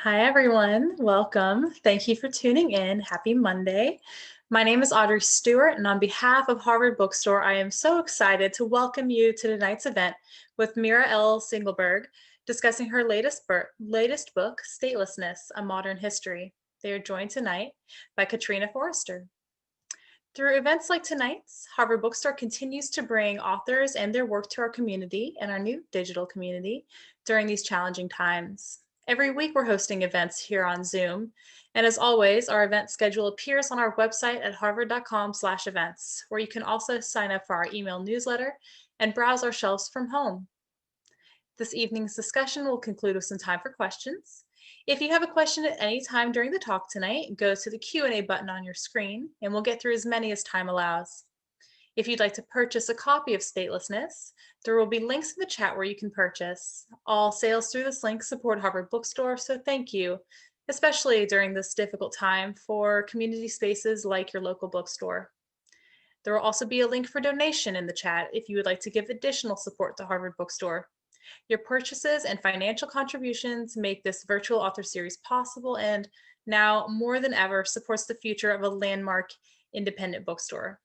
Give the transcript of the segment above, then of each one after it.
Hi, everyone. Welcome. Thank you for tuning in. Happy Monday. My name is Audrey Stewart, and on behalf of Harvard Bookstore, I am so excited to welcome you to tonight's event with Mira L. Siegelberg, discussing her latest book, Statelessness, A Modern History. They are joined tonight by Katrina Forrester. Through events like tonight's, Harvard Bookstore continues to bring authors and their work to our community and our new digital community during these challenging times. Every week we're hosting events here on Zoom. And as always, our event schedule appears on our website at harvard.com/events, where you can also sign up for our email newsletter and browse our shelves from home. This evening's discussion will conclude with some time for questions. If you have a question at any time during the talk tonight, go to the Q&A button on your screen, and we'll get through as many as time allows. If you'd like to purchase a copy of Statelessness, there will be links in the chat where you can purchase. All sales through this link support Harvard Bookstore, so thank you, especially during this difficult time for community spaces like your local bookstore. There will also be a link for donation in the chat if you would like to give additional support to Harvard Bookstore. Your purchases and financial contributions make this virtual author series possible, and now more than ever supports the future of a landmark independent bookstore.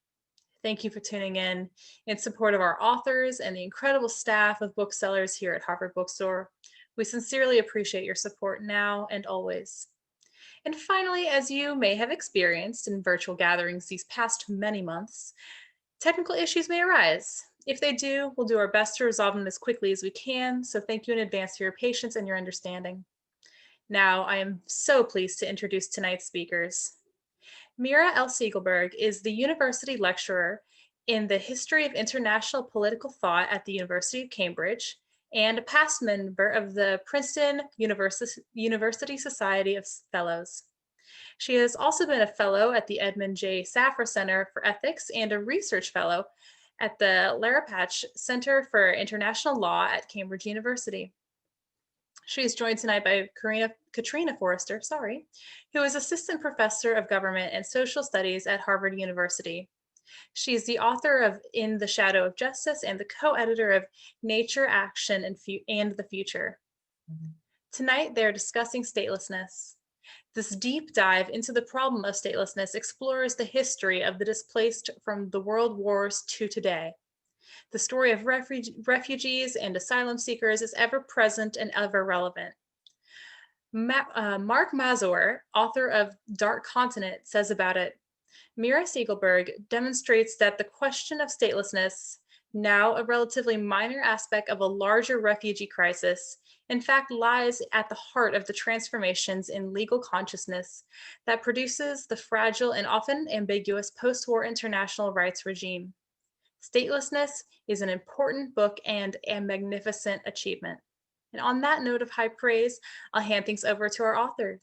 Thank you for tuning in support of our authors and the incredible staff of booksellers here at Harvard Bookstore. We sincerely appreciate your support now and always. And finally, as you may have experienced in virtual gatherings these past many months, technical issues may arise. If they do, we'll do our best to resolve them as quickly as we can, so thank you in advance for your patience and your understanding. Now, I am so pleased to introduce tonight's speakers. Mira L. Siegelberg is the university lecturer in the history of international political thought at the University of Cambridge and a past member of the Princeton University Society of Fellows. She has also been a fellow at the Edmund J. Safra Center for Ethics and a research fellow at the Larapatch Center for International Law at Cambridge University. She is joined tonight by Katrina Forrester, who is Assistant Professor of Government and Social Studies at Harvard University. She is the author of In the Shadow of Justice and the co-editor of Nature, Action, and the Future. Tonight, they're discussing statelessness. This deep dive into the problem of statelessness explores the history of the displaced from the world wars to today. The story of refugees and asylum seekers is ever present and ever relevant. Mark Mazur, author of Dark Continent, says about it, Mira Siegelberg demonstrates that the question of statelessness, now a relatively minor aspect of a larger refugee crisis, in fact lies at the heart of the transformations in legal consciousness that produces the fragile and often ambiguous post-war international rights regime. Statelessness is an important book and a magnificent achievement. And on that note of high praise, I'll hand things over to our authors.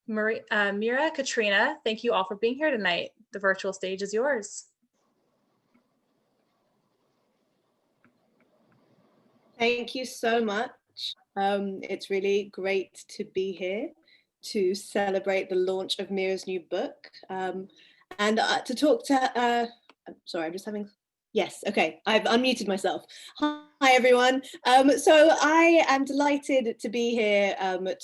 Mira, Katrina, thank you all for being here tonight. The virtual stage is yours. Thank you so much. It's really great to be here to celebrate the launch of Mira's new book and to talk to, sorry, I'm just having, yes, okay, I've unmuted myself. Hi, everyone. So I am delighted to be here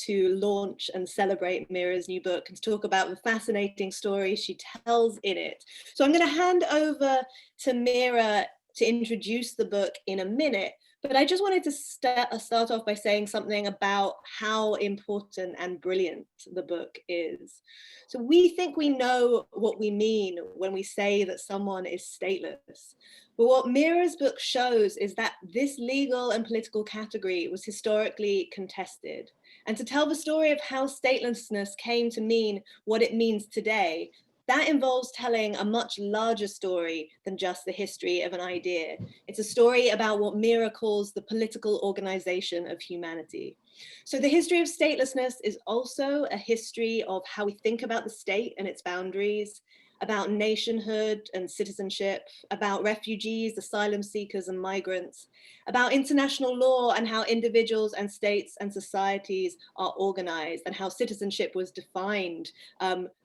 to launch and celebrate Mira's new book and to talk about the fascinating story she tells in it. So I'm going to hand over to Mira to introduce the book in a minute. But I just wanted to start off by saying something about how important and brilliant the book is. So we think we know what we mean when we say that someone is stateless. But what Mira's book shows is that this legal and political category was historically contested. And to tell the story of how statelessness came to mean what it means today, that involves telling a much larger story than just the history of an idea. It's a story about what Mira calls the political organization of humanity. So the history of statelessness is also a history of how we think about the state and its boundaries, about nationhood and citizenship, about refugees, asylum seekers and migrants, about international law and how individuals and states and societies are organized and how citizenship was defined.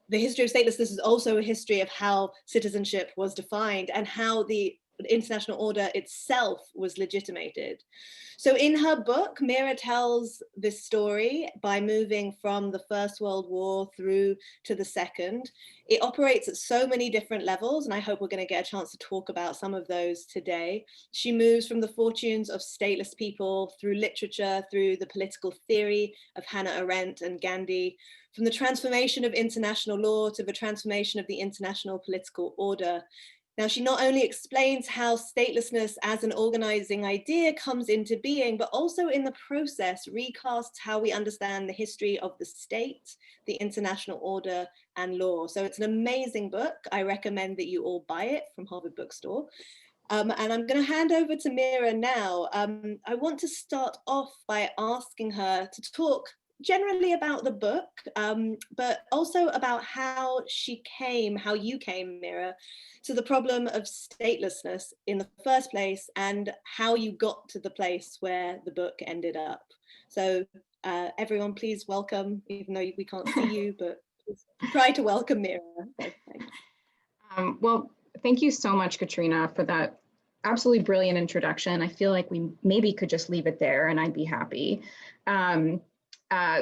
The history of statelessness is also a history of how citizenship was defined and how the international order itself was legitimated. So in her book, Mira tells this story by moving from the First World War through to the Second. It operates at so many different levels, and I hope we're going to get a chance to talk about some of those today. She moves from the fortunes of stateless people through literature, through the political theory of Hannah Arendt and Gandhi, from the transformation of international law to the transformation of the international political order. Now, she not only explains how statelessness as an organizing idea comes into being, but also in the process recasts how we understand the history of the state, the international order, and law. So it's an amazing book. I recommend that you all buy it from Harvard Bookstore. And I'm going to hand over to Mira now. I want to start off by asking her to talk generally about the book, but also about how you came, Mira, to the problem of statelessness in the first place, and how you got to the place where the book ended up. So everyone, please welcome, even though we can't see you, but try to welcome Mira. So, well, thank you so much, Katrina, for that absolutely brilliant introduction. I feel like we maybe could just leave it there and I'd be happy.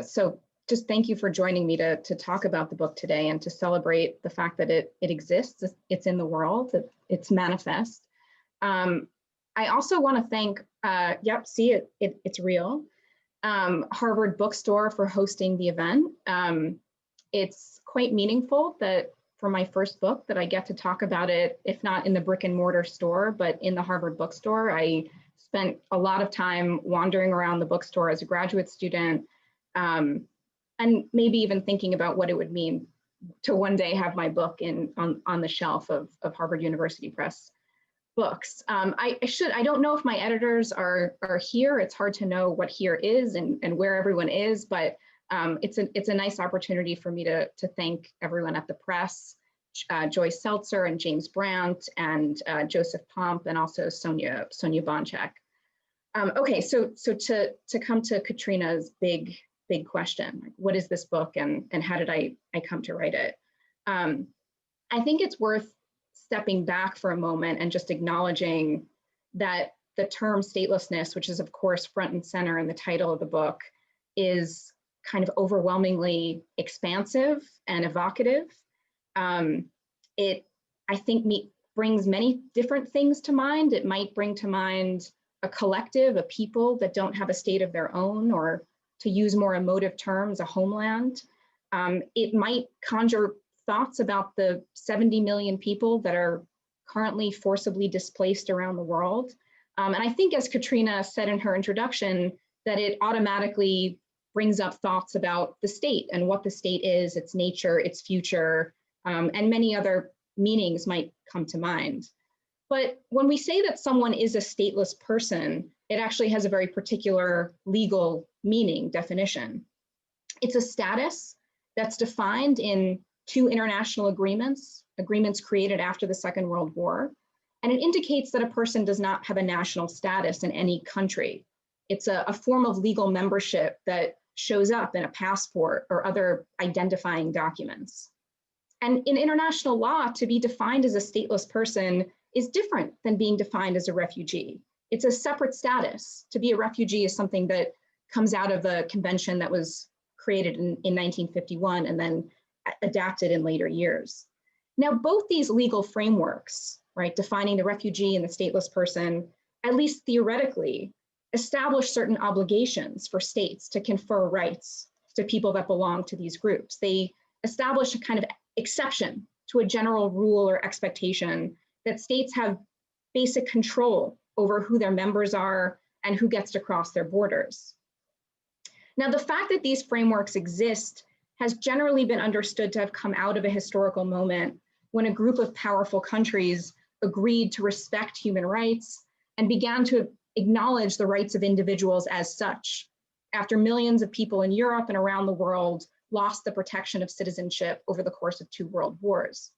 So just thank you for joining me to talk about the book today and to celebrate the fact that it exists, it's in the world, that it's manifest. I also want to thank, it's real, Harvard Bookstore for hosting the event. It's quite meaningful that for my first book that I get to talk about it, if not in the brick and mortar store, but in the Harvard Bookstore. I spent a lot of time wandering around the bookstore as a graduate student, and maybe even thinking about what it would mean to one day have my book on the shelf of Harvard University Press books. I don't know if my editors are here. It's hard to know what here is and where everyone is, but it's a nice opportunity for me to thank everyone at the press, Joyce Seltzer and James Brandt and Joseph Pomp, and also Sonia Bonchak. Okay, so to come to Katrina's big question, what is this book and how did I come to write it? I think it's worth stepping back for a moment and just acknowledging that the term statelessness, which is of course front and center in the title of the book, is kind of overwhelmingly expansive and evocative. It, I think, brings many different things to mind. It might bring to mind a collective, a people that don't have a state of their own, or to use more emotive terms, a homeland. It might conjure thoughts about the 70 million people that are currently forcibly displaced around the world. And I think, as Katrina said in her introduction, that it automatically brings up thoughts about the state and what the state is, its nature, its future, and many other meanings might come to mind. But when we say that someone is a stateless person, it actually has a very particular legal meaning, definition. It's a status that's defined in two international agreements created after the Second World War. And it indicates that a person does not have a national status in any country. It's a form of legal membership that shows up in a passport or other identifying documents. And in international law, to be defined as a stateless person is different than being defined as a refugee. It's a separate status. To be a refugee is something that comes out of a convention that was created in 1951 and then adapted in later years. Now, both these legal frameworks, right, defining the refugee and the stateless person, at least theoretically, establish certain obligations for states to confer rights to people that belong to these groups. They establish a kind of exception to a general rule or expectation that states have basic control over who their members are and who gets to cross their borders. Now, the fact that these frameworks exist has generally been understood to have come out of a historical moment when a group of powerful countries agreed to respect human rights and began to acknowledge the rights of individuals as such, after millions of people in Europe and around the world lost the protection of citizenship over the course of 2 world wars.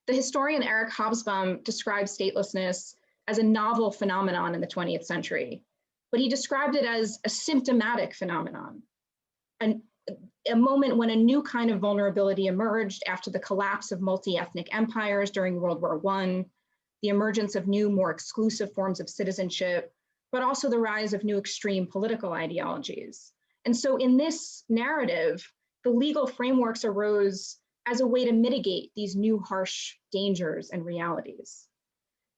The historian Eric Hobsbawm describes statelessness as a novel phenomenon in the 20th century, but he described it as a symptomatic phenomenon, a moment when a new kind of vulnerability emerged after the collapse of multi-ethnic empires during World War I, the emergence of new, more exclusive forms of citizenship, but also the rise of new extreme political ideologies. And so in this narrative, the legal frameworks arose as a way to mitigate these new harsh dangers and realities.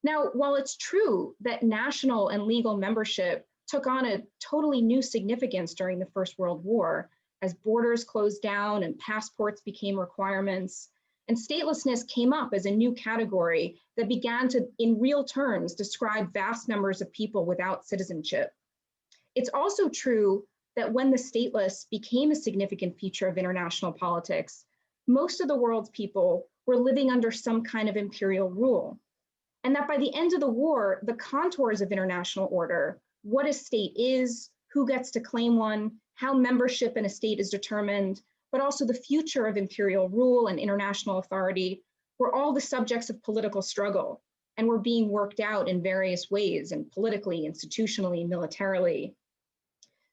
Now, while it's true that national and legal membership took on a totally new significance during the First World War, as borders closed down and passports became requirements, and statelessness came up as a new category that began to, in real terms, describe vast numbers of people without citizenship. It's also true that when the stateless became a significant feature of international politics, most of the world's people were living under some kind of imperial rule. And that by the end of the war, the contours of international order, what a state is, who gets to claim one, how membership in a state is determined, but also the future of imperial rule and international authority, were all the subjects of political struggle and were being worked out in various ways, and politically, institutionally, militarily.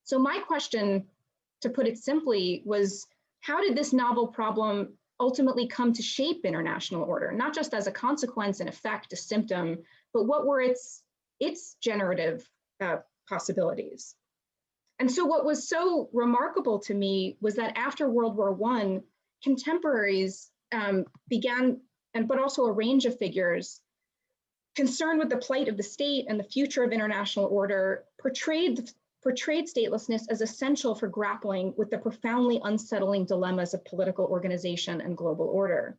So my question, to put it simply, was how did this novel problem ultimately come to shape international order, not just as a consequence, an effect, a symptom, but what were its generative possibilities? And so what was so remarkable to me was that after World War I, contemporaries began, but also a range of figures concerned with the plight of the state and the future of international order, portrayed statelessness as essential for grappling with the profoundly unsettling dilemmas of political organization and global order.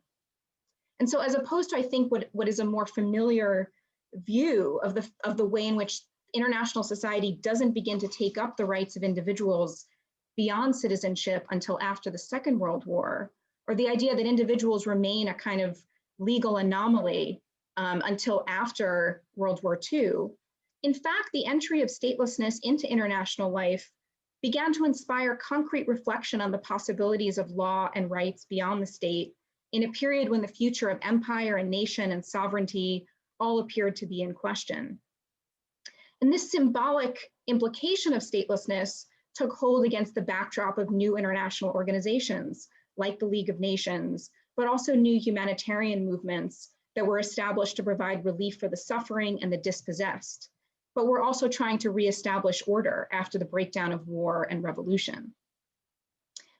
And so as opposed to, I think, what is a more familiar view of the way in which international society doesn't begin to take up the rights of individuals beyond citizenship until after the Second World War, or the idea that individuals remain a kind of legal anomaly until after World War II. In fact, the entry of statelessness into international life began to inspire concrete reflection on the possibilities of law and rights beyond the state in a period when the future of empire and nation and sovereignty all appeared to be in question. And this symbolic implication of statelessness took hold against the backdrop of new international organizations like the League of Nations, but also new humanitarian movements that were established to provide relief for the suffering and the dispossessed. But we're also trying to reestablish order after the breakdown of war and revolution.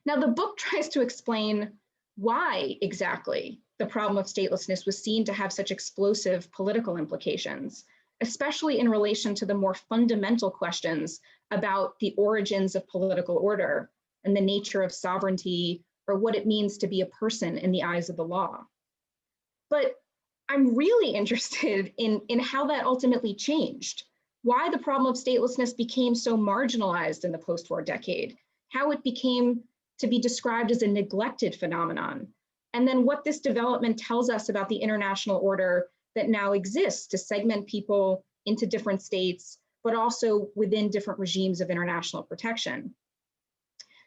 Now, the book tries to explain why exactly the problem of statelessness was seen to have such explosive political implications, especially in relation to the more fundamental questions about the origins of political order and the nature of sovereignty, or what it means to be a person in the eyes of the law. But I'm really interested in how that ultimately changed, why the problem of statelessness became so marginalized in the post-war decade, how it became to be described as a neglected phenomenon, and then what this development tells us about the international order that now exists to segment people into different states, but also within different regimes of international protection.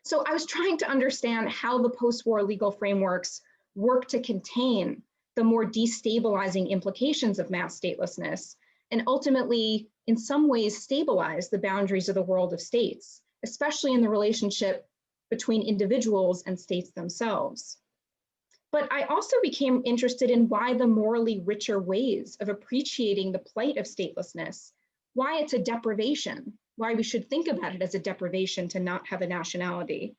So I was trying to understand how the post-war legal frameworks work to contain the more destabilizing implications of mass statelessness, and ultimately, in some ways, stabilize the boundaries of the world of states, especially in the relationship between individuals and states themselves. But I also became interested in why the morally richer ways of appreciating the plight of statelessness, why it's a deprivation, why we should think about it as a deprivation to not have a nationality,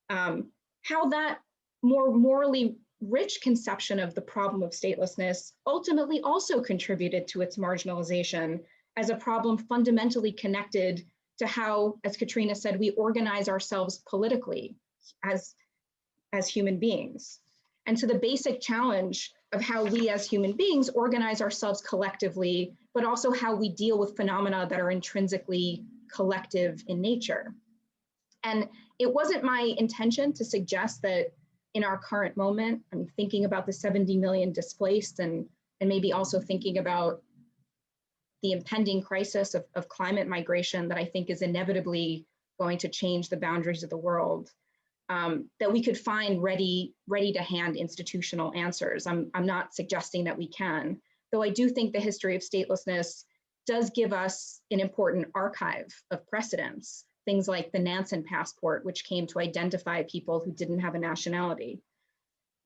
how that more morally rich conception of the problem of statelessness ultimately also contributed to its marginalization as a problem fundamentally connected to how, as Katrina said, we organize ourselves politically as human beings, and to the basic challenge of how we as human beings organize ourselves collectively, but also how we deal with phenomena that are intrinsically collective in nature. And it wasn't my intention to suggest that in our current moment, I'm thinking about the 70 million displaced and maybe also thinking about the impending crisis of climate migration that I think is inevitably going to change the boundaries of the world, that we could find ready to hand institutional answers. I'm not suggesting that we can, though I do think the history of statelessness does give us an important archive of precedents, things like the Nansen passport, which came to identify people who didn't have a nationality.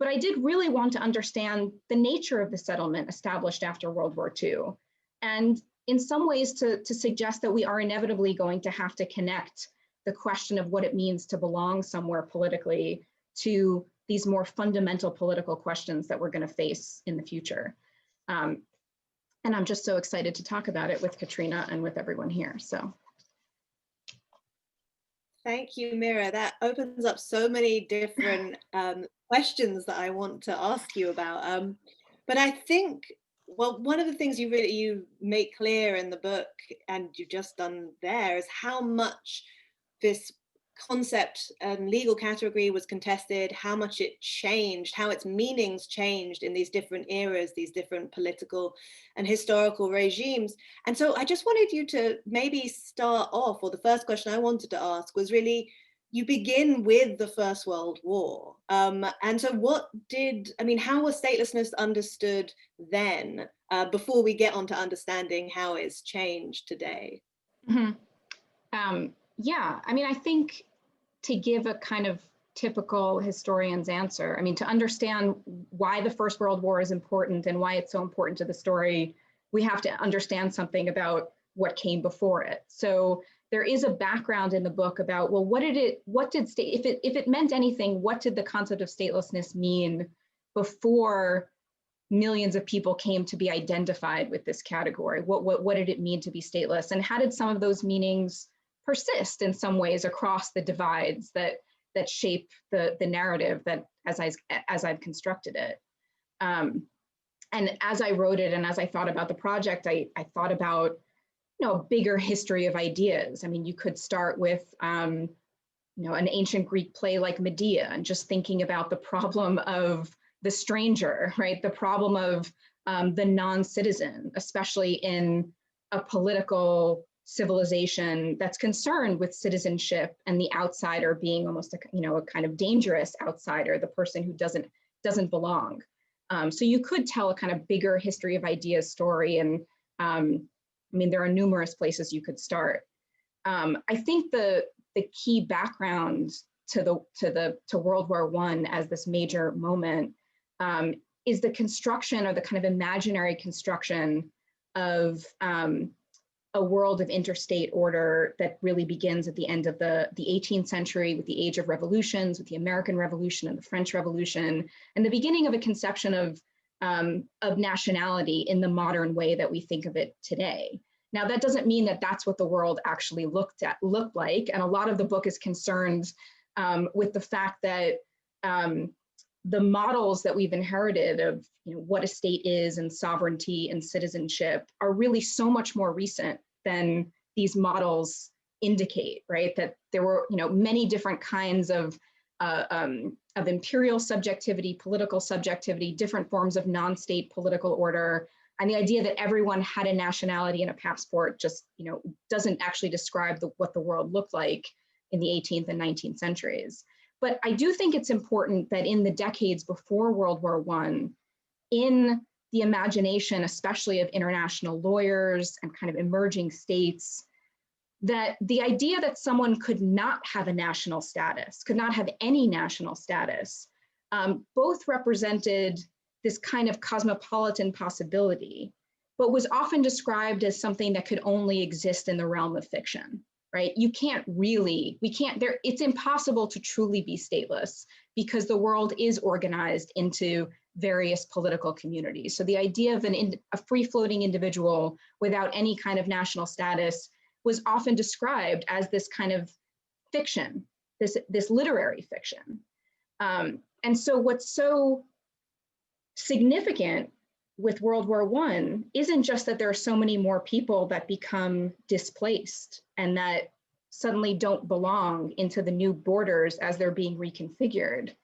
But I did really want to understand the nature of the settlement established after World War II. And in some ways to suggest that we are inevitably going to have to connect the question of what it means to belong somewhere politically to these more fundamental political questions that we're going to face in the future. And I'm just so excited to talk about it with Katrina and with everyone here. So. Thank you, Mira. That opens up so many different questions that I want to ask you about. But I think, well, one of the things you make clear in the book, and you've just done there, is how much this concept and legal category was contested, how much it changed, how its meanings changed in these different eras, these different political and historical regimes. And so I just wanted you to maybe start off, or the first question I wanted to ask was really, you begin with the First World War. And so how was statelessness understood then, before we get on to understanding how it's changed today? Mm-hmm. Yeah, I mean, I think to give a kind of typical historian's answer, I mean, to understand why the First World War is important and why it's so important to the story, we have to understand something about what came before it. So there is a background in the book about, well, if it meant anything, what did the concept of statelessness mean before millions of people came to be identified with this category? What did it mean to be stateless? And how did some of those meanings persist in some ways across the divides that shape the narrative that as I've constructed it. And as I wrote it and as I thought about the project, I thought about, a bigger history of ideas. I mean, you could start with an ancient Greek play like Medea, and just thinking about the problem of the stranger, right? The problem of the non-citizen, especially in a political civilization that's concerned with citizenship and the outsider being almost a kind of dangerous outsider, the person who doesn't belong. So you could tell a kind of bigger history of ideas story, and I mean, there are numerous places you could start. I think the key background to World War I as this major moment is the construction, or the kind of imaginary construction of a world of interstate order that really begins at the end of the 18th century with the age of revolutions, with the American Revolution and the French Revolution, and the beginning of a conception of nationality in the modern way that we think of it today. Now, that doesn't mean that that's what the world actually looked like. And a lot of the book is concerned with the fact that the models that we've inherited of what a state is and sovereignty and citizenship are really so much more recent than these models indicate, right? That there were many different kinds of imperial subjectivity, political subjectivity, different forms of non-state political order. And the idea that everyone had a nationality and a passport just doesn't actually describe what the world looked like in the 18th and 19th centuries. But I do think it's important that in the decades before World War I, in the imagination, especially of international lawyers and kind of emerging states, that the idea that someone could not have a national status, could not have any national status, both represented this kind of cosmopolitan possibility, but was often described as something that could only exist in the realm of fiction, right? It's impossible to truly be stateless because the world is organized into various political communities. So the idea of a free-floating individual without any kind of national status was often described as this kind of fiction, this literary fiction. And so what's so significant with World War I isn't just that there are so many more people that become displaced and that suddenly don't belong into the new borders as they're being reconfigured,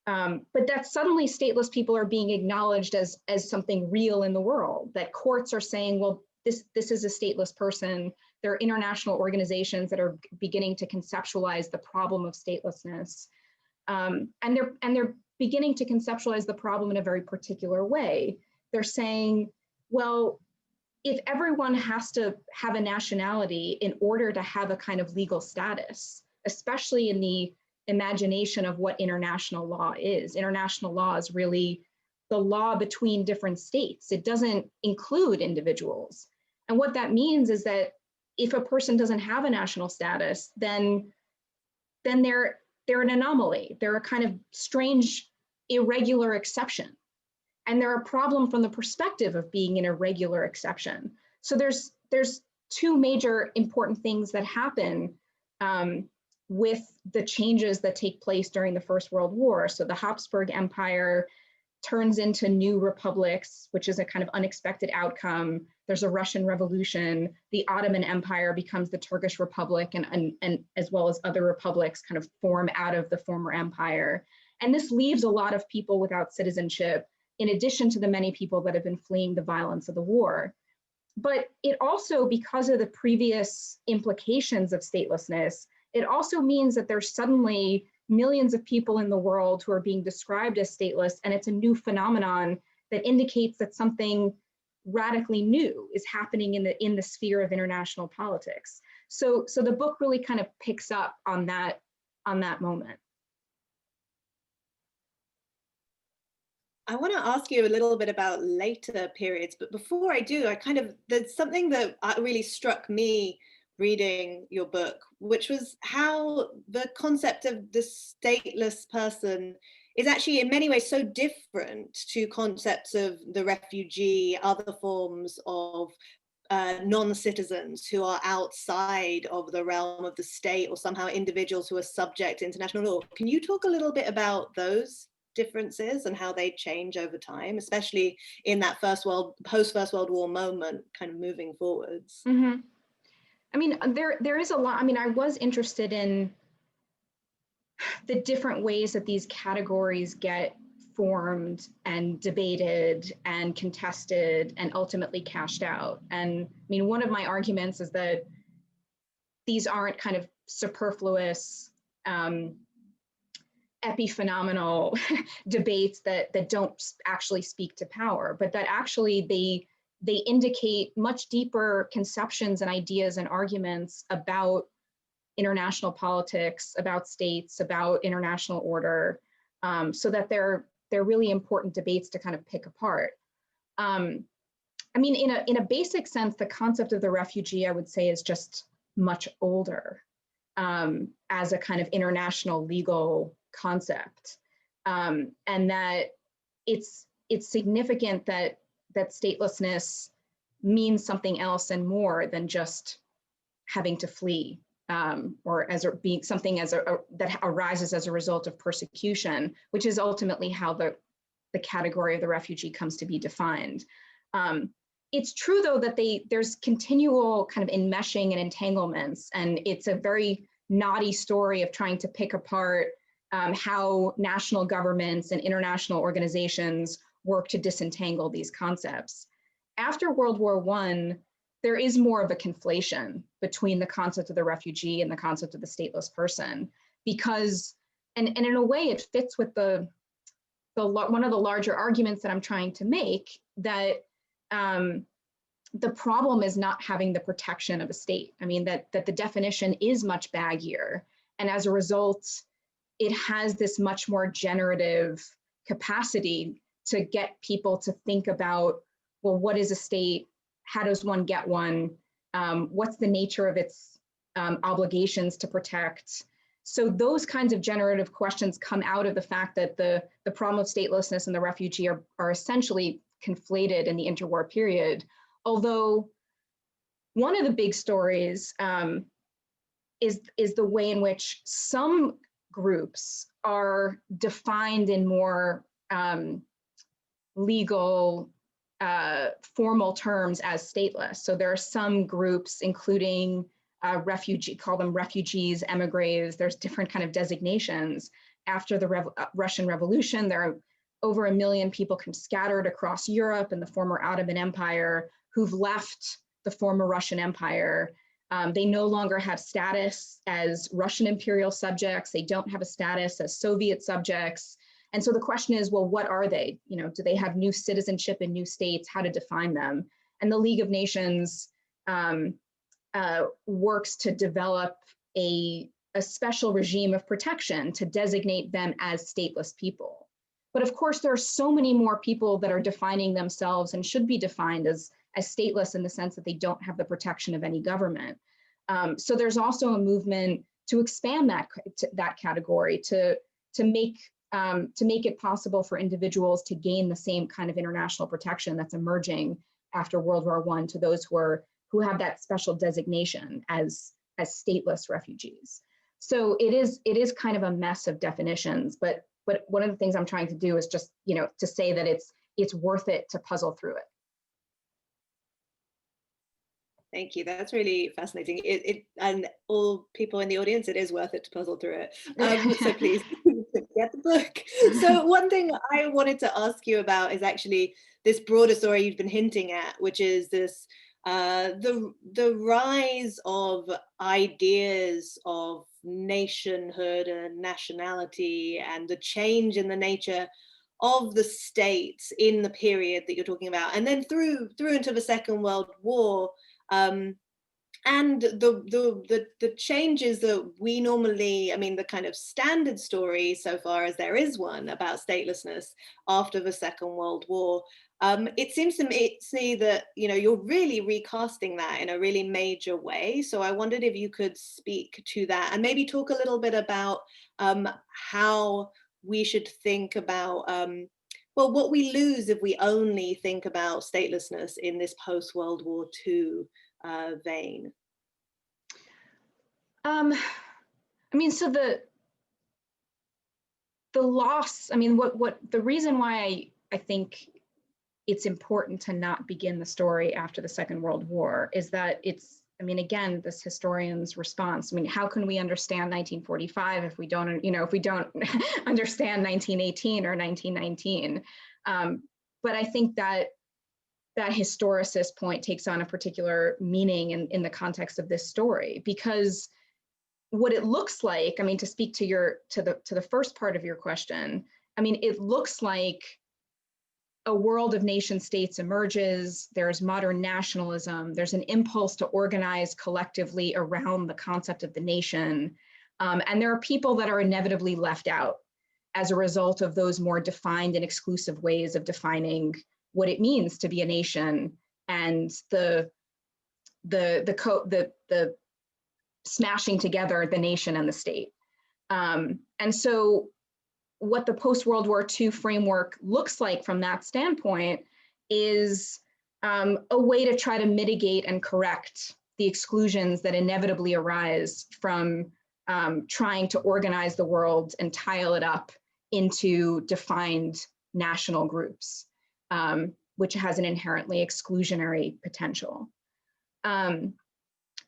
but that suddenly stateless people are being acknowledged as something real in the world, that courts are saying, well, this is a stateless person. There are international organizations that are beginning to conceptualize the problem of statelessness. And they're beginning to conceptualize the problem in a very particular way. They're saying, well, if everyone has to have a nationality in order to have a kind of legal status, especially in the imagination of what international law is. International law is really the law between different states. It doesn't include individuals. And what that means is that if a person doesn't have a national status, then they're an anomaly. They're a kind of strange, irregular exception. And they're a problem from the perspective of being an irregular exception. So there's two major important things that happen with the changes that take place during the First World War. So the Habsburg Empire turns into new republics, which is a kind of unexpected outcome. There's a Russian Revolution. The Ottoman Empire becomes the Turkish Republic, and as well as other republics kind of form out of the former empire. And this leaves a lot of people without citizenship, in addition to the many people that have been fleeing the violence of the war. But it also, because of the previous implications of statelessness, it also means that there's suddenly millions of people in the world who are being described as stateless, and it's a new phenomenon that indicates that something radically new is happening in the sphere of international politics. So the book really kind of picks up on that moment. I want to ask you a little bit about later periods, but before I do, there's something that really struck me reading your book, which was how the concept of the stateless person is actually in many ways so different to concepts of the refugee, other forms of non-citizens who are outside of the realm of the state, or somehow individuals who are subject to international law. Can you talk a little bit about those differences and how they change over time, especially in that post-First World War moment, kind of moving forwards? Mm-hmm. I mean, there is a lot. I mean, I was interested in the different ways that these categories get formed and debated and contested and ultimately cashed out. And I mean, one of my arguments is that these aren't kind of superfluous, epiphenomenal debates that don't actually speak to power, but that actually they indicate much deeper conceptions and ideas and arguments about international politics, about states, about international order, so that they're really important debates to kind of pick apart. I mean, in a basic sense, the concept of the refugee, I would say, is just much older as a kind of international legal concept, and that it's significant that statelessness means something else and more than just having to flee, or as being something that arises as a result of persecution, which is ultimately how the category of the refugee comes to be defined. It's true, though, that there's continual kind of enmeshing and entanglements, and it's a very knotty story of trying to pick apart how national governments and international organizations work to disentangle these concepts. After World War I, there is more of a conflation between the concept of the refugee and the concept of the stateless person, because, and in a way, it fits with one of the larger arguments that I'm trying to make, that the problem is not having the protection of a state. I mean, that the definition is much baggier, and as a result, it has this much more generative capacity to get people to think about, well, what is a state? How does one get one? What's the nature of its obligations to protect? So those kinds of generative questions come out of the fact that the problem of statelessness and the refugee are essentially conflated in the interwar period. Although one of the big stories is the way in which some groups are defined in more legal, formal terms as stateless. So there are some groups, including call them refugees, emigres. There's different kind of designations. After the Russian Revolution, there are over 1 million people scattered across Europe and the former Ottoman Empire who've left the former Russian Empire. They no longer have status as Russian imperial subjects. They don't have a status as Soviet subjects. And so the question is, well, what are they? You know, do they have new citizenship in new states? How to define them? And the League of Nations works to develop a a special regime of protection to designate them as stateless people. But of course, there are so many more people that are defining themselves and should be defined as stateless in the sense that they don't have the protection of any government. So there's also a movement to expand that category to make it possible for individuals to gain the same kind of international protection that's emerging after World War I to those who have that special designation as stateless refugees. So it is kind of a mess of definitions, but one of the things I'm trying to do is just, to say that it's worth it to puzzle through it. Thank you. That's really fascinating. And all people in the audience, it is worth it to puzzle through it. So please get the book. So one thing I wanted to ask you about is actually this broader story you've been hinting at, which is this the rise of ideas of nationhood and nationality and the change in the nature of the state in the period that you're talking about, and then through into the Second World War. And the changes that we normally, the kind of standard story so far as there is one about statelessness after the Second World War, it seems to me that, you're really recasting that in a really major way. So I wondered if you could speak to that and maybe talk a little bit about how we should think about well, what we lose if we only think about statelessness in this post-World War II vein. So the loss, what the reason why I think it's important to not begin the story after the Second World War is that it's, again, this historian's response. How can we understand 1945 if we don't, understand 1918 or 1919? But I think that historicist point takes on a particular meaning in the context of this story, because what it looks like, to speak to the first part of your question, it looks like a world of nation states emerges. There's modern nationalism. There's an impulse to organize collectively around the concept of the nation. And there are people that are inevitably left out as a result of those more defined and exclusive ways of defining what it means to be a nation and the smashing together the nation and the state. And so what the post-World War II framework looks like from that standpoint is a way to try to mitigate and correct the exclusions that inevitably arise from trying to organize the world and tile it up into defined national groups, which has an inherently exclusionary potential. And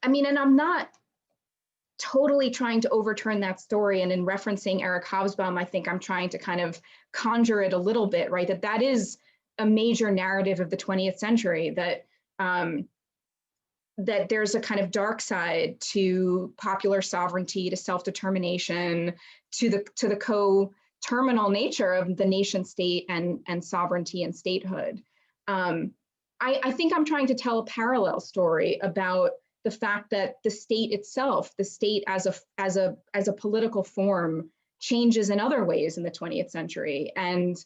I'm not totally trying to overturn that story. And in referencing Eric Hobsbawm, I think I'm trying to kind of conjure it a little bit, right? That is a major narrative of the 20th century, that that there's a kind of dark side to popular sovereignty, to self-determination, to the co-terminal nature of the nation state and sovereignty and statehood. I think I'm trying to tell a parallel story about the fact that the state itself, the state as a political form, changes in other ways in the 20th century, and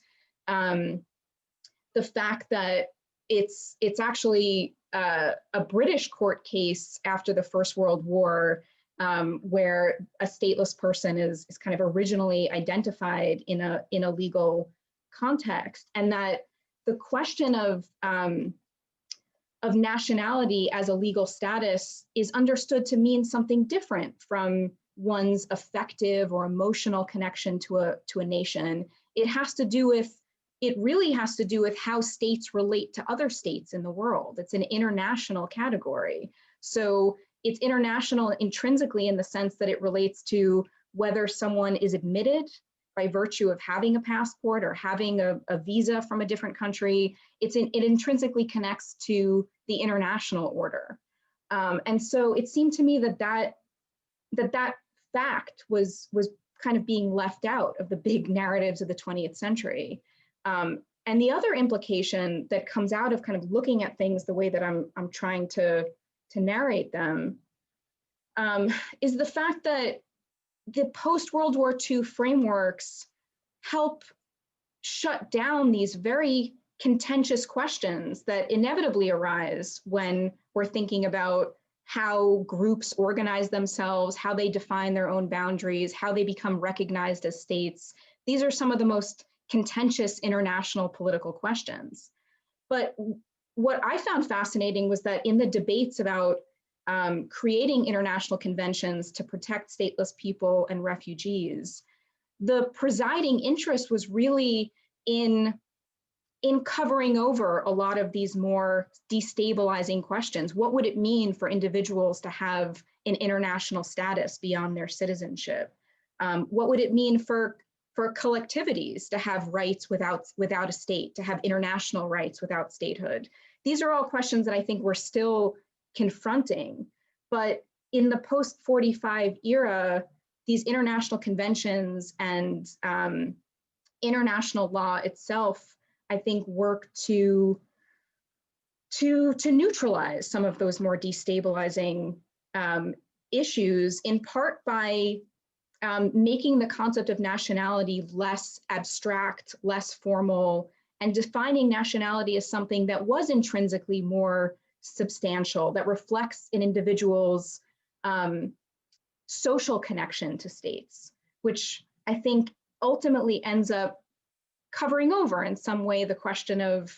the fact that it's actually a British court case after the First World War, where a stateless person is kind of originally identified in a legal context, and that the question of nationality as a legal status is understood to mean something different from one's affective or emotional connection to a nation. It really has to do with how states relate to other states in the world. It's an international category. So it's international intrinsically in the sense that it relates to whether someone is admitted by virtue of having a passport or having a visa from a different country. It intrinsically connects to the international order. And so it seemed to me that fact was kind of being left out of the big narratives of the 20th century. And the other implication that comes out of kind of looking at things the way that I'm trying to narrate them is the fact that the post-World War II frameworks help shut down these very contentious questions that inevitably arise when we're thinking about how groups organize themselves, how they define their own boundaries, how they become recognized as states. These are some of the most contentious international political questions. But what I found fascinating was that in the debates about creating international conventions to protect stateless people and refugees, the presiding interest was really in covering over a lot of these more destabilizing questions. What would it mean for individuals to have an international status beyond their citizenship? What would it mean for collectivities to have rights without a state, to have international rights without statehood? These are all questions that I think we're still confronting. But in the post-45 era, these international conventions and international law itself, I think, work to neutralize some of those more destabilizing issues, in part by making the concept of nationality less abstract, less formal, and defining nationality as something that was intrinsically more substantial, that reflects an individual's social connection to states, which I think ultimately ends up covering over in some way the question of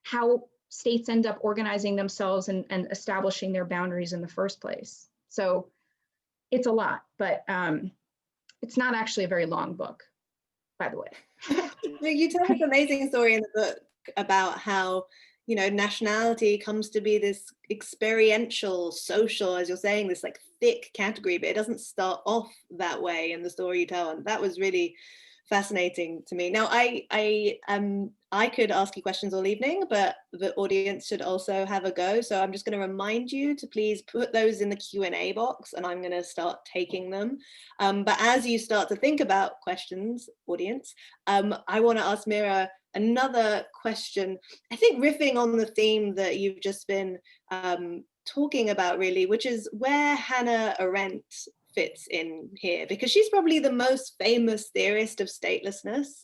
how states end up organizing themselves and establishing their boundaries in the first place. So it's a lot, but it's not actually a very long book, by the way. You tell this amazing story in the book about how, you know, nationality comes to be this experiential, social, as you're saying, this like thick category, but it doesn't start off that way in the story you tell. And that was really fascinating to me. Now, I could ask you questions all evening, but the audience should also have a go. So I'm just going to remind you to please put those in the Q&A box, and I'm going to start taking them. But as you start to think about questions, audience, I want to ask Mira another question, I think riffing on the theme that you've just been talking about, really, which is where Hannah Arendt fits in here, because she's probably the most famous theorist of statelessness,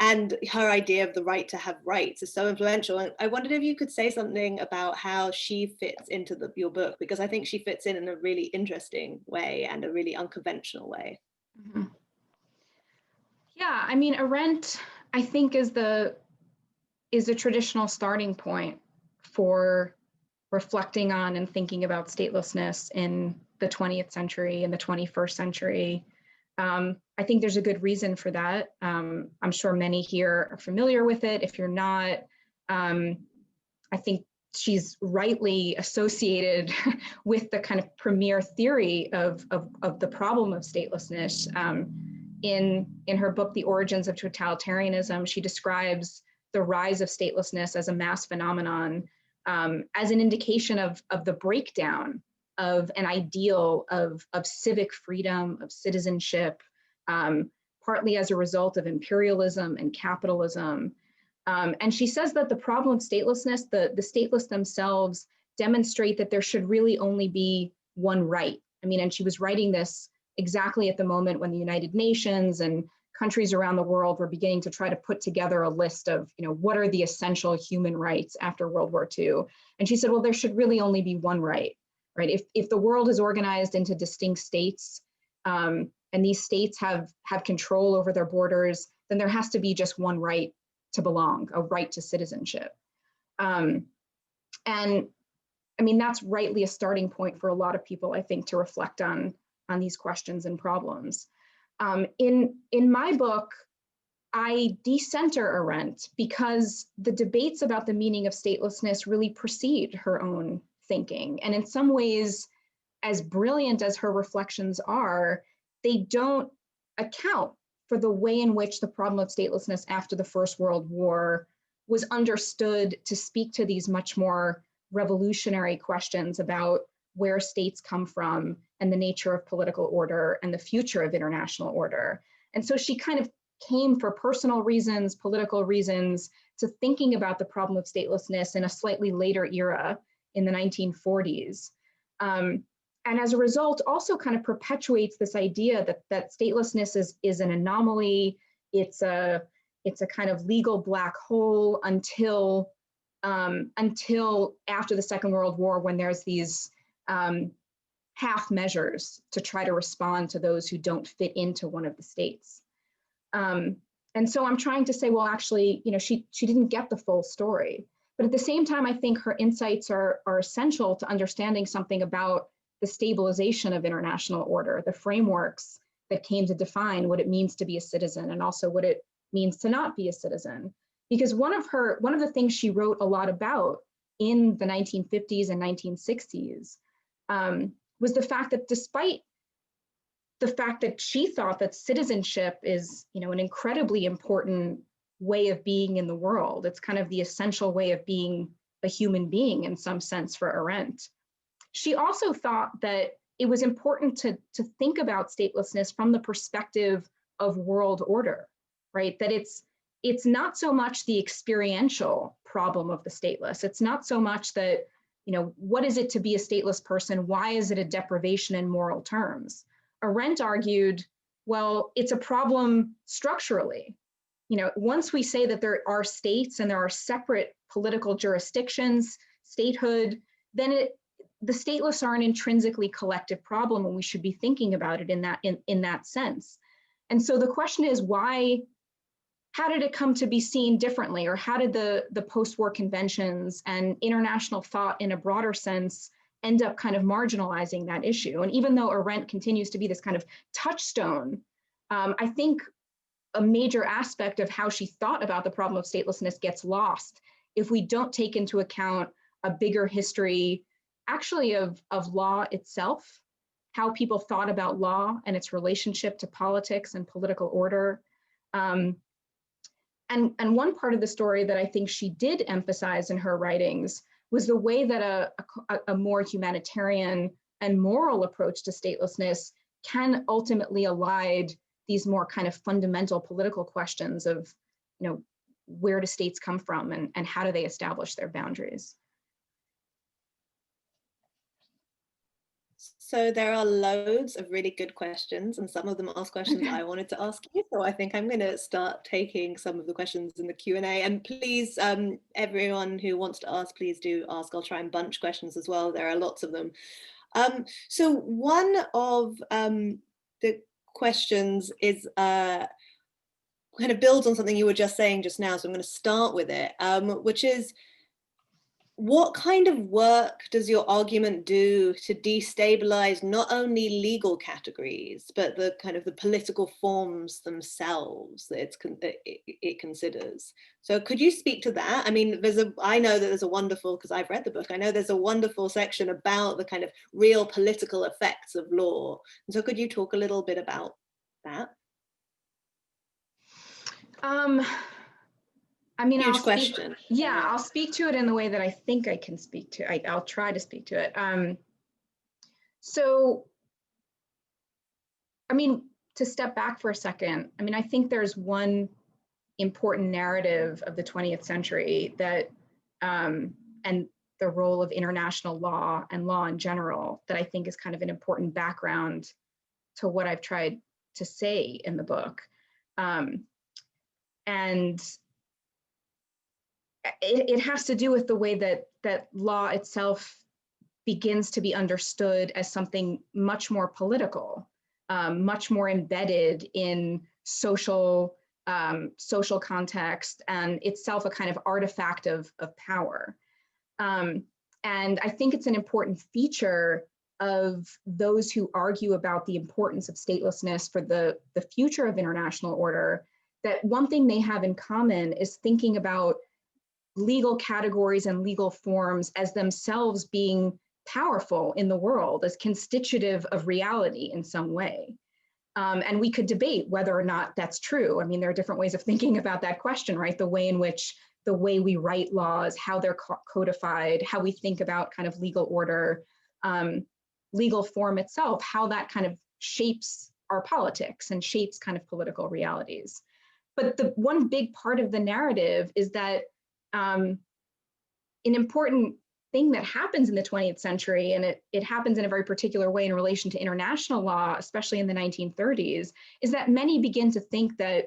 and her idea of the right to have rights is so influential. And I wondered if you could say something about how she fits into your book, because I think she fits in a really interesting way and a really unconventional way. Mm-hmm. Yeah, I mean, Arendt, I think, is a traditional starting point for reflecting on and thinking about statelessness in the 20th century and the 21st century. I think there's a good reason for that. I'm sure many here are familiar with it. If you're not, I think she's rightly associated with the kind of premier theory of the problem of statelessness. In her book, The Origins of Totalitarianism, she describes the rise of statelessness as a mass phenomenon, as an indication of the breakdown of an ideal of civic freedom, of citizenship, partly as a result of imperialism and capitalism. And she says that the problem of statelessness, the stateless themselves demonstrate that there should really only be one right. I mean, and she was writing this exactly at the moment when the United Nations and countries around the world were beginning to try to put together a list of, you know, what are the essential human rights after World War II. And she said, well, there should really only be one right, right? If the world is organized into distinct states, and these states have control over their borders, then there has to be just one right to belong, a right to citizenship. And I mean, that's rightly a starting point for a lot of people, I think, to reflect on these questions and problems. In my book, I decenter Arendt because the debates about the meaning of statelessness really precede her own thinking. And in some ways, as brilliant as her reflections are, they don't account for the way in which the problem of statelessness after the First World War was understood to speak to these much more revolutionary questions about where states come from and the nature of political order and the future of international order. And so she kind of came for personal reasons, political reasons, to thinking about the problem of statelessness in a slightly later era in the 1940s. and as a result, also kind of perpetuates this idea that statelessness is an anomaly. It's a kind of legal black hole until after the Second World War, when there's these half measures to try to respond to those who don't fit into one of the states. And so I'm trying to say, well, actually, she didn't get the full story. But at the same time, I think her insights are essential to understanding something about the stabilization of international order, the frameworks that came to define what it means to be a citizen, and also what it means to not be a citizen. Because one of the things she wrote a lot about in the 1950s and 1960s was the fact that despite the fact that she thought that citizenship is, an incredibly important way of being in the world, it's kind of the essential way of being a human being in some sense for Arendt. She also thought that it was important to think about statelessness from the perspective of world order, right? That it's not so much the experiential problem of the stateless. It's not so much that, what is it to be a stateless person? Why is it a deprivation in moral terms? Arendt argued, well, it's a problem structurally. Once we say that there are states and there are separate political jurisdictions, statehood, then the stateless are an intrinsically collective problem, and we should be thinking about it in that sense. And so the question is, how did it come to be seen differently? Or how did the post-war conventions and international thought in a broader sense end up kind of marginalizing that issue? And even though Arendt continues to be this kind of touchstone, I think a major aspect of how she thought about the problem of statelessness gets lost if we don't take into account a bigger history actually of law itself, how people thought about law and its relationship to politics and political order. And one part of the story that I think she did emphasize in her writings was the way that a more humanitarian and moral approach to statelessness can ultimately elide these more kind of fundamental political questions of, where do states come from and how do they establish their boundaries? So there are loads of really good questions, and some of them ask questions I wanted to ask you. So I think I'm going to start taking some of the questions in the Q&A. And please, everyone who wants to ask, please do ask. I'll try and bunch questions as well. There are lots of them. So one of the questions is kind of builds on something you were just saying just now. So I'm going to start with it, which is, what kind of work does your argument do to destabilize not only legal categories, but the kind of the political forms themselves that it considers? So could you speak to that? I mean, I know that there's a wonderful, because I've read the book, I know there's a wonderful section about the kind of real political effects of law. And so could you talk a little bit about that? I mean, huge question. I'll speak to it in the way that I think I can speak to. I'll try to speak to it. So, I mean, to step back for a second, I mean, I think there's one important narrative of the 20th century that, and the role of international law and law in general, that I think is kind of an important background to what I've tried to say in the book. And it has to do with the way that law itself begins to be understood as something much more political, much more embedded in social context, and itself a kind of artifact of power. And I think it's an important feature of those who argue about the importance of statelessness for the future of international order, that one thing they have in common is thinking about legal categories and legal forms as themselves being powerful in the world, as constitutive of reality in some way. And we could debate whether or not that's true. I mean, there are different ways of thinking about that question, right? The way in which the way we write laws, how they're codified, how we think about kind of legal order, legal form itself, how that kind of shapes our politics and shapes kind of political realities. But the one big part of the narrative is that an important thing that happens in the 20th century, and it happens in a very particular way in relation to international law, especially in the 1930s, is that many begin to think that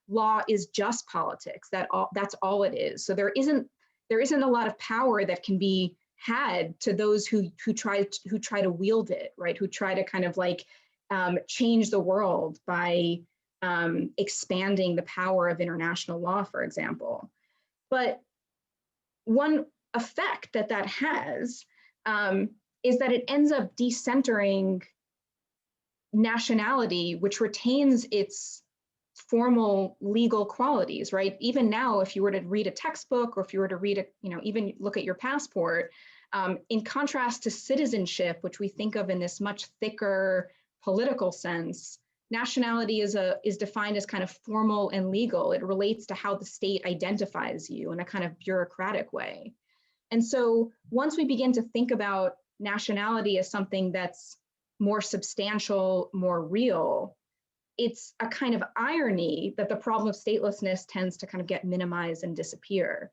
law is just politics, that's all it is. So there isn't a lot of power that can be had to those who try to wield it, right? Who try to kind of like change the world by expanding the power of international law, for example. But one effect that has is that it ends up decentering nationality, which retains its formal legal qualities, right? Even now, if you were to read a textbook, or if you were to read even look at your passport, in contrast to citizenship, which we think of in this much thicker political sense, nationality is defined as kind of formal and legal. It relates to how the state identifies you in a kind of bureaucratic way. And so once we begin to think about nationality as something that's more substantial, more real, it's a kind of irony that the problem of statelessness tends to kind of get minimized and disappear.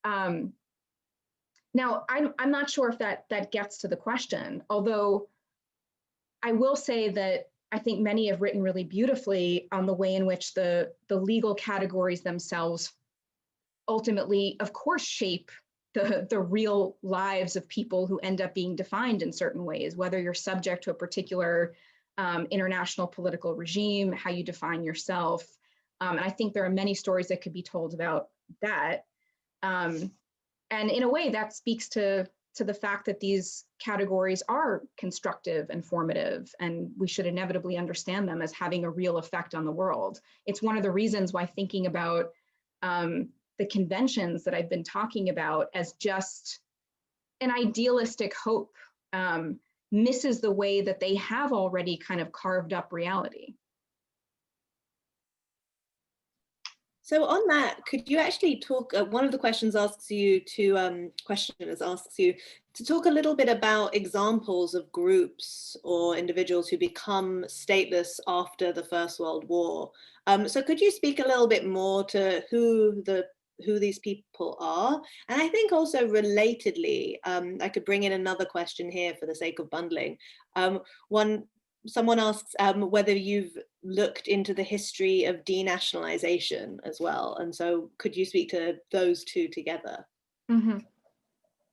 Now, I'm not sure if that gets to the question, although I will say that I think many have written really beautifully on the way in which the legal categories themselves ultimately, of course, shape the real lives of people who end up being defined in certain ways, whether you're subject to a particular international political regime, how you define yourself. And I think there are many stories that could be told about that. And in a way that speaks to the fact that these categories are constructive and formative, and we should inevitably understand them as having a real effect on the world. It's one of the reasons why thinking about the conventions that I've been talking about as just an idealistic hope misses the way that they have already kind of carved up reality. So on that, could you actually talk, one of the questioners asks you to talk a little bit about examples of groups or individuals who become stateless after the First World War. So could you speak a little bit more to who these people are? And I think also relatedly, I could bring in another question here for the sake of bundling. Someone asks whether you've looked into the history of denationalization as well. And so could you speak to those two together? Mm-hmm.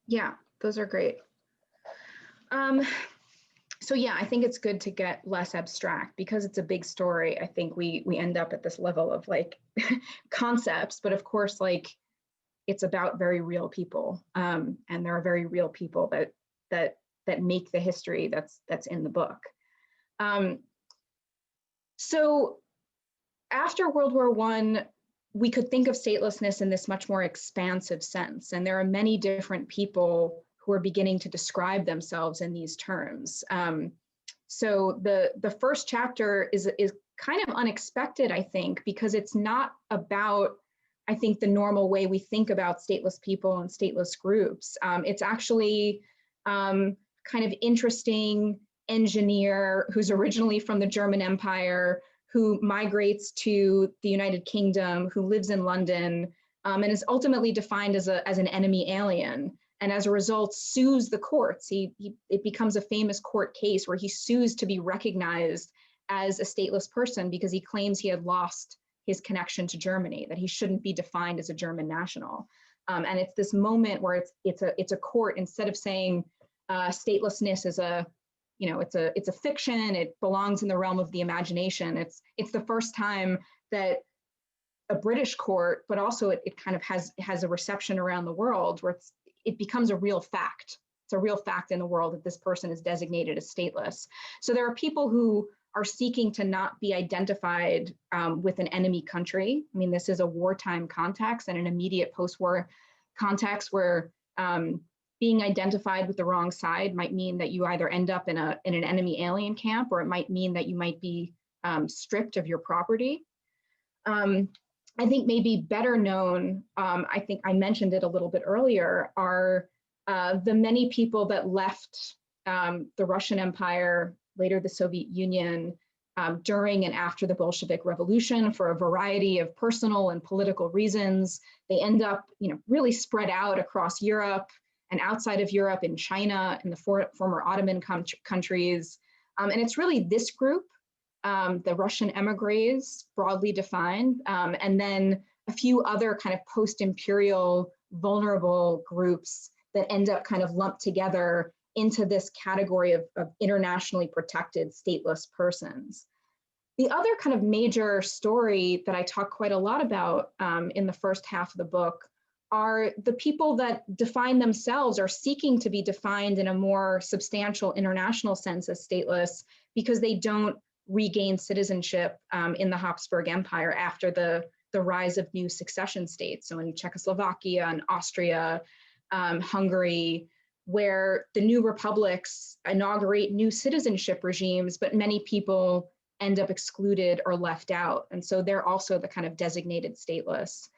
Yeah, those are great. So yeah, I think it's good to get less abstract because it's a big story. I think we end up at this level of like concepts, but of course, like it's about very real people. And there are very real people that make the history that's in the book. So after World War I, we could think of statelessness in this much more expansive sense. And there are many different people who are beginning to describe themselves in these terms. So the first chapter is kind of unexpected, I think, because it's not about, I think, the normal way we think about stateless people and stateless groups. It's actually kind of interesting engineer who's originally from the German Empire, who migrates to the United Kingdom, who lives in London, and is ultimately defined as an enemy alien. And as a result, sues the courts. It becomes a famous court case where he sues to be recognized as a stateless person because he claims he had lost his connection to Germany, that he shouldn't be defined as a German national. And it's this moment where it's a court, instead of saying statelessness is it's a fiction, it belongs in the realm of the imagination. It's the first time that a British court, but also it kind of has a reception around the world where it becomes a real fact. It's a real fact in the world that this person is designated as stateless. So there are people who are seeking to not be identified with an enemy country. I mean, this is a wartime context and an immediate post-war context where being identified with the wrong side might mean that you either end up in an enemy alien camp, or it might mean that you might be stripped of your property. I think maybe better known, I think I mentioned it a little bit earlier, are the many people that left the Russian Empire, later the Soviet Union, during and after the Bolshevik Revolution for a variety of personal and political reasons. They end up, really spread out across Europe and outside of Europe, in China, in the former Ottoman countries. And it's really this group, the Russian emigres, broadly defined, and then a few other kind of post-imperial vulnerable groups that end up kind of lumped together into this category of internationally protected stateless persons. The other kind of major story that I talk quite a lot about in the first half of the book are the people that define themselves or seeking to be defined in a more substantial international sense as stateless because they don't regain citizenship in the Habsburg Empire after the rise of new succession states. So in Czechoslovakia and Austria, Hungary, where the new republics inaugurate new citizenship regimes, but many people end up excluded or left out. And so they're also the kind of designated stateless.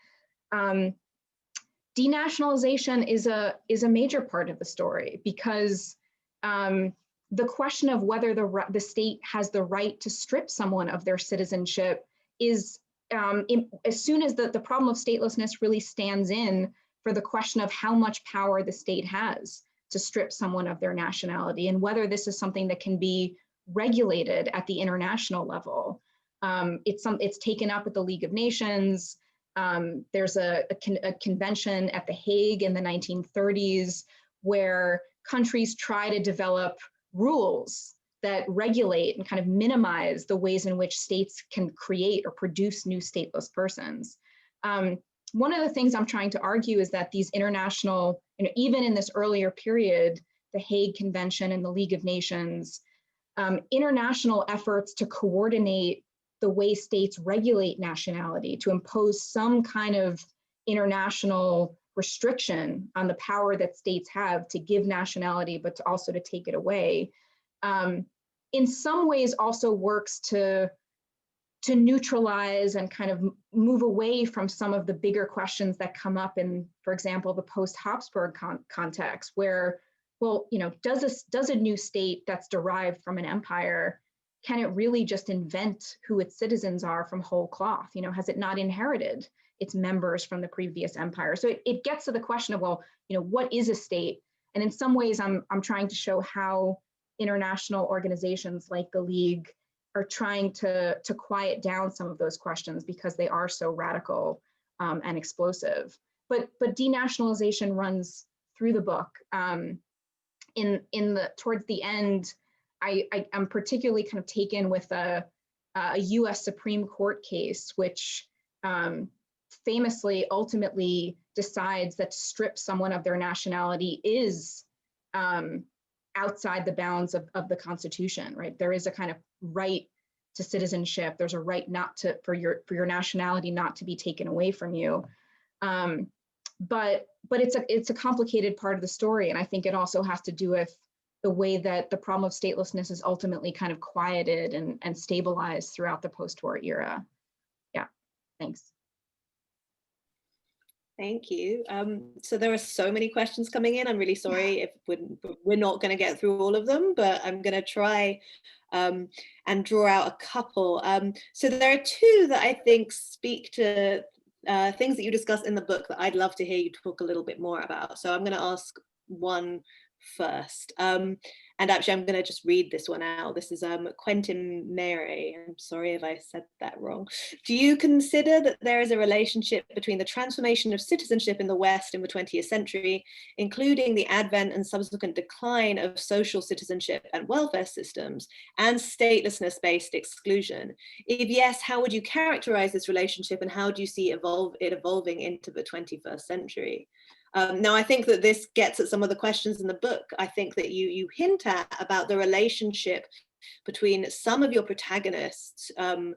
Denationalization is a major part of the story because the question of whether the state has the right to strip someone of their citizenship is, as soon as the problem of statelessness really stands in for the question of how much power the state has to strip someone of their nationality and whether this is something that can be regulated at the international level. It's taken up at the League of Nations. There's a convention at The Hague in the 1930s where countries try to develop rules that regulate and kind of minimize the ways in which states can create or produce new stateless persons. One of the things I'm trying to argue is that these international, even in this earlier period, the Hague Convention and the League of Nations, international efforts to coordinate the way states regulate nationality, to impose some kind of international restriction on the power that states have to give nationality, but to also to take it away, in some ways also works to neutralize and kind of move away from some of the bigger questions that come up in, for example, the post-Habsburg context, where, well, does a new state that's derived from an empire, can it really just invent who its citizens are from whole cloth? Has it not inherited its members from the previous empire? So it gets to the question of, well, what is a state? And in some ways, I'm trying to show how international organizations like the League are trying to quiet down some of those questions because they are so radical and explosive. But denationalization runs through the book. Towards the end, I'm particularly kind of taken with a US Supreme Court case, which famously ultimately decides that to strip someone of their nationality is outside the bounds of the Constitution, right? There is a kind of right to citizenship. There's a right for your nationality not to be taken away from you. But it's a complicated part of the story, and I think it also has to do with the way that the problem of statelessness is ultimately kind of quieted and stabilized throughout the post-war era. Yeah, thanks. Thank you. So there are so many questions coming in. I'm really sorry if we're not going to get through all of them, but I'm going to try and draw out a couple. So there are two that I think speak to things that you discuss in the book that I'd love to hear you talk a little bit more about. So I'm going to ask one first. And actually, I'm going to just read this one out. This is Quentin Mary. I'm sorry if I said that wrong. Do you consider that there is a relationship between the transformation of citizenship in the West in the 20th century, including the advent and subsequent decline of social citizenship and welfare systems, and statelessness-based exclusion? If yes, how would you characterize this relationship, and how do you see it evolving into the 21st century? Now, I think that this gets at some of the questions in the book. I think that you hint at about the relationship between some of your protagonists, some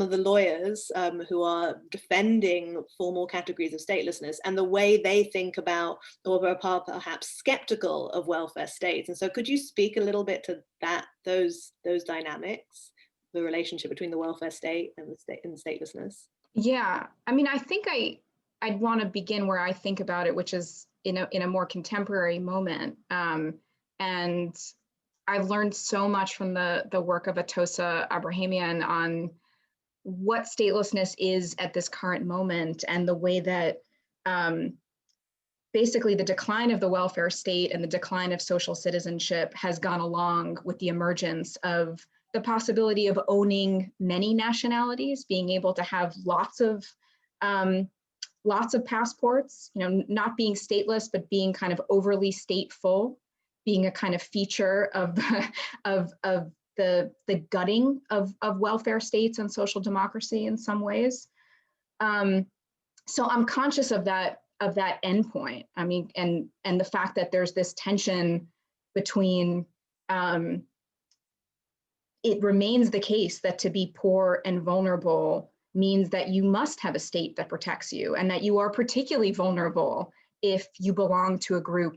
of the lawyers who are defending formal categories of statelessness, and the way they think about, or are perhaps skeptical of, welfare states. And so could you speak a little bit to those dynamics, the relationship between the welfare state and statelessness? Yeah, I mean, I think I'd want to begin where I think about it, which is in a more contemporary moment. And I've learned so much from the work of Atossa Abrahamian on what statelessness is at this current moment, and the way that basically the decline of the welfare state and the decline of social citizenship has gone along with the emergence of the possibility of owning many nationalities, being able to have lots of passports, not being stateless, but being kind of overly stateful, being a kind of feature of the gutting of welfare states and social democracy in some ways. So I'm conscious of that endpoint. I mean, and the fact that there's this tension between it remains the case that to be poor and vulnerable means that you must have a state that protects you, and that you are particularly vulnerable if you belong to a group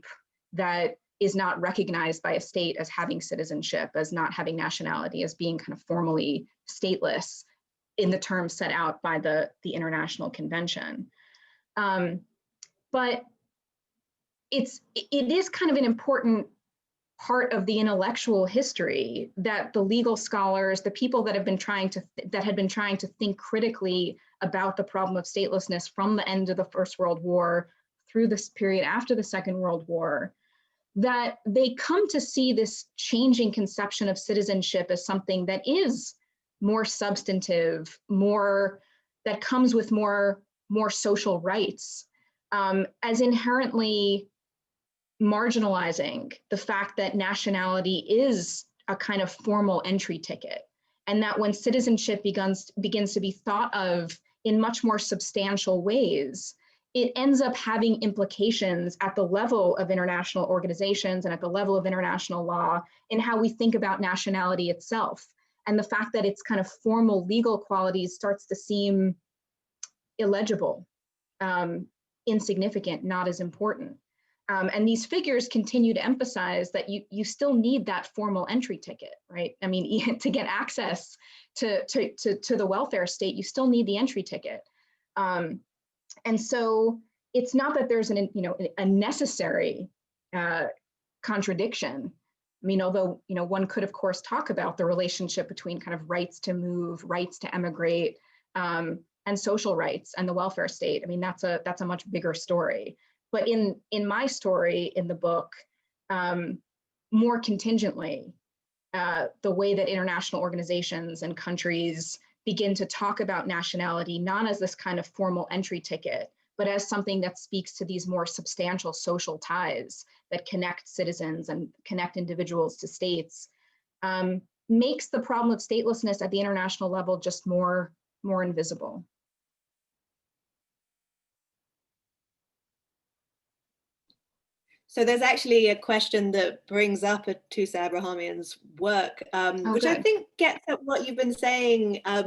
that is not recognized by a state as having citizenship, as not having nationality, as being kind of formally stateless in the terms set out by the International Convention. But it is kind of an important part of the intellectual history that the legal scholars, the people that had been trying to think critically about the problem of statelessness from the end of the First World War through this period after the Second World War, that they come to see this changing conception of citizenship as something that is more substantive, that comes with more social rights, as inherently marginalizing the fact that nationality is a kind of formal entry ticket, and that when citizenship begins to be thought of in much more substantial ways, it ends up having implications at the level of international organizations and at the level of international law in how we think about nationality itself. And the fact that its kind of formal legal qualities starts to seem illegible, insignificant, not as important. And these figures continue to emphasize that you still need that formal entry ticket, right? I mean, to get access to the welfare state, you still need the entry ticket. And so it's not that there's a necessary contradiction. I mean, although one could of course talk about the relationship between kind of rights to move, rights to emigrate, and social rights and the welfare state. I mean, that's a much bigger story. But in my story in the book, more contingently, the way that international organizations and countries begin to talk about nationality, not as this kind of formal entry ticket, but as something that speaks to these more substantial social ties that connect citizens and connect individuals to states, makes the problem of statelessness at the international level just more invisible. So there's actually a question that brings up Atusa Abrahamian's work, which I think gets at what you've been saying I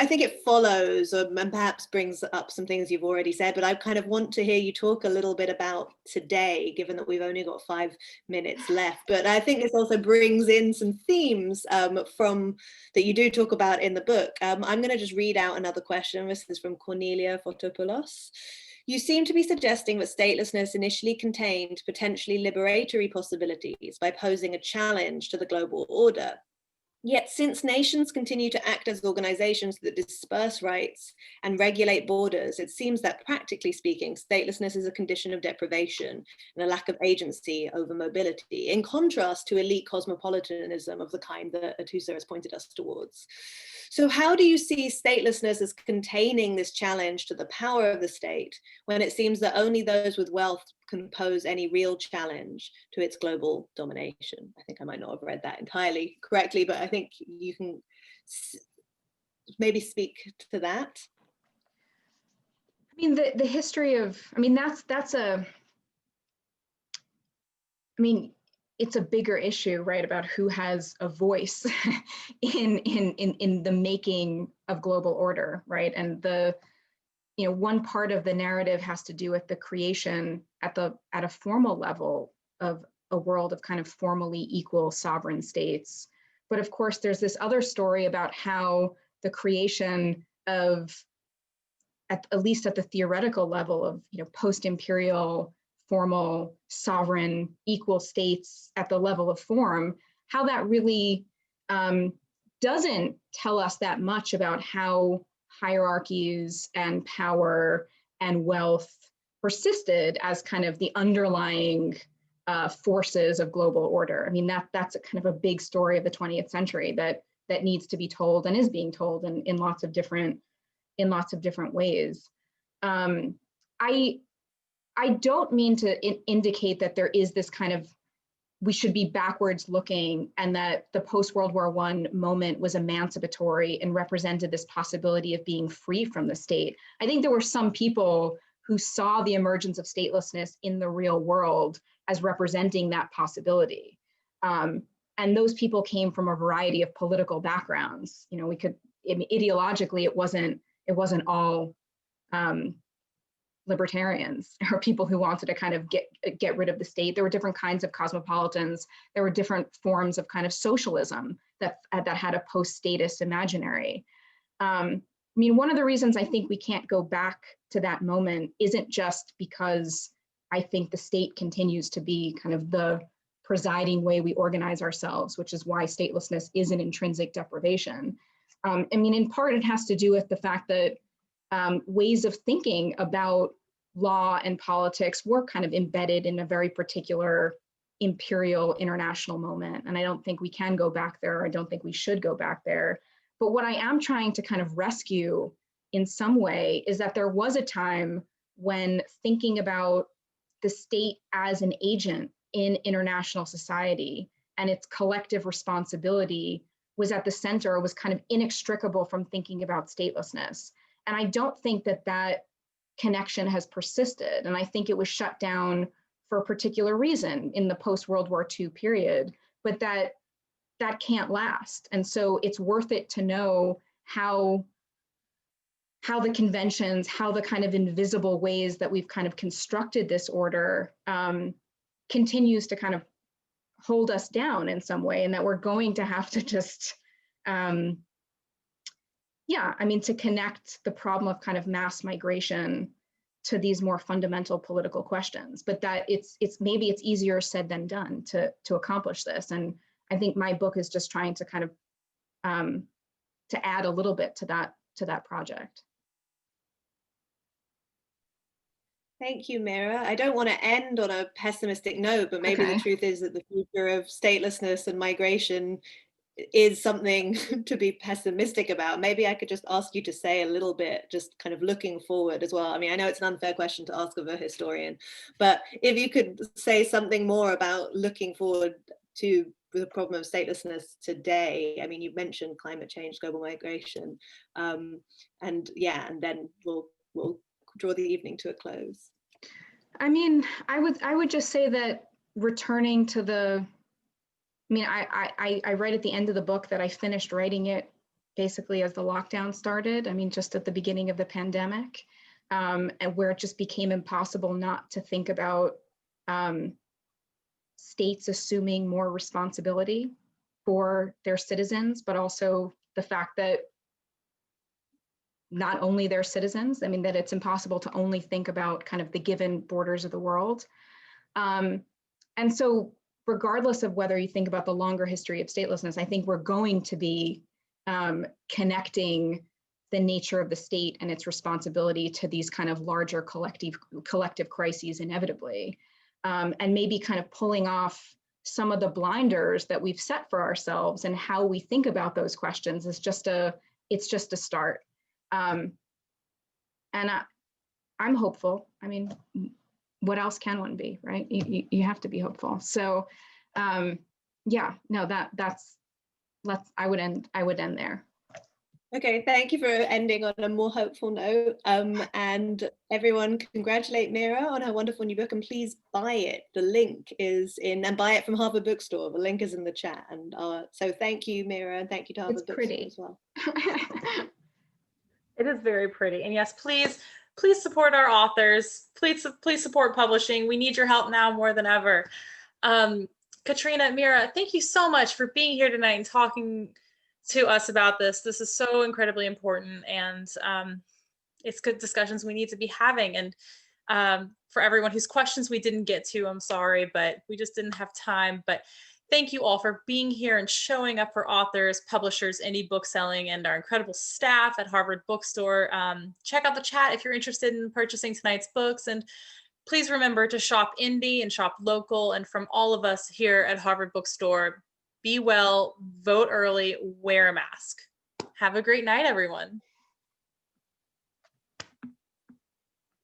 think it follows and perhaps brings up some things you've already said, but I kind of want to hear you talk a little bit about today, given that we've only got 5 minutes left. But I think this also brings in some themes that you do talk about in the book. I'm going to just read out another question. This is from Cornelia Fotopoulos. You seem to be suggesting that statelessness initially contained potentially liberatory possibilities by posing a challenge to the global order. Yet since nations continue to act as organizations that disperse rights and regulate borders, it seems that practically speaking, statelessness is a condition of deprivation and a lack of agency over mobility, in contrast to elite cosmopolitanism of the kind that Atusa has pointed us towards. So how do you see statelessness as containing this challenge to the power of the state, when it seems that only those with wealth can pose any real challenge to its global domination? I think I might not have read that entirely correctly, but I think you can maybe speak to that. I mean, the history of, I mean, it's a bigger issue, right, about who has a voice in the making of global order, right? And one part of the narrative has to do with the creation at a formal level of a world of kind of formally equal sovereign states. But of course, there's this other story about how the creation of, at least at the theoretical level of post-imperial formal sovereign equal states at the level of form, how that really doesn't tell us that much about how hierarchies and power and wealth persisted as kind of the underlying forces of global order. I mean, that's a kind of a big story of the 20th century that needs to be told and is being told in lots of different ways. I don't mean to indicate that there is this kind of, we should be backwards looking, and that the post-World War I moment was emancipatory and represented this possibility of being free from the state. I think there were some people who saw the emergence of statelessness in the real world as representing that possibility. And those people came from a variety of political backgrounds. You know, ideologically, it wasn't all libertarians or people who wanted to kind of get rid of the state. There were different kinds of cosmopolitans. There were different forms of kind of socialism that had a post-status imaginary. I mean, one of the reasons I think we can't go back to that moment isn't just because I think the state continues to be kind of the presiding way we organize ourselves, which is why statelessness is an intrinsic deprivation. I mean, in part, it has to do with the fact that ways of thinking about law and politics were kind of embedded in a very particular imperial international moment. And I don't think we can go back there. I don't think we should go back there. But what I am trying to kind of rescue in some way is that there was a time when thinking about the state as an agent in international society and its collective responsibility was at the center, was kind of inextricable from thinking about statelessness. And I don't think that connection has persisted. And I think it was shut down for a particular reason in the post-World War II period, but that can't last. And so it's worth it to know how the conventions, how the kind of invisible ways that we've kind of constructed this order continues to kind of hold us down in some way, and that we're going to have to just, to connect the problem of kind of mass migration to these more fundamental political questions, but that it's maybe it's easier said than done to accomplish this. And I think my book is just trying to kind of to add a little bit to that project. Thank you, Mira. I don't want to end on a pessimistic note, but maybe the truth is that the future of statelessness and migration is something to be pessimistic about. Maybe I could just ask you to say a little bit, just kind of looking forward as well. I mean, I know it's an unfair question to ask of a historian, but if you could say something more about looking forward to the problem of statelessness today. I mean, you've mentioned climate change, global migration, and then we'll draw the evening to a close. I mean, I would just say that returning to I write at the end of the book that I finished writing it basically as the lockdown started. I mean, just at the beginning of the pandemic, and where it just became impossible not to think about states assuming more responsibility for their citizens, but also the fact that not only their citizens, I mean, that it's impossible to only think about kind of the given borders of the world. And so regardless of whether you think about the longer history of statelessness, I think we're going to be connecting the nature of the state and its responsibility to these kind of larger collective crises inevitably. And maybe kind of pulling off some of the blinders that we've set for ourselves and how we think about those questions is just a start. And I'm hopeful. I mean, what else can one be, right? You have to be hopeful. So I would end there. Okay, thank you for ending on a more hopeful note. And everyone, congratulate Mira on her wonderful new book, and please buy it. The link is and buy it from Harvard Bookstore. The link is in the chat. And so thank you, Mira, and thank you to Harvard Bookstore as well. It is very pretty. And yes, please support our authors. Please support publishing. We need your help now more than ever. Katrina, Mira, thank you so much for being here tonight and talking to us about this. This is so incredibly important, and it's good discussions we need to be having. And for everyone whose questions we didn't get to, I'm sorry, but we just didn't have time. But Thank you all for being here and showing up for authors, publishers, indie bookselling, and our incredible staff at Harvard Bookstore. Check out the chat if you're interested in purchasing tonight's books. And please remember to shop indie and shop local. And from all of us here at Harvard Bookstore, be well, vote early, wear a mask. Have a great night, everyone.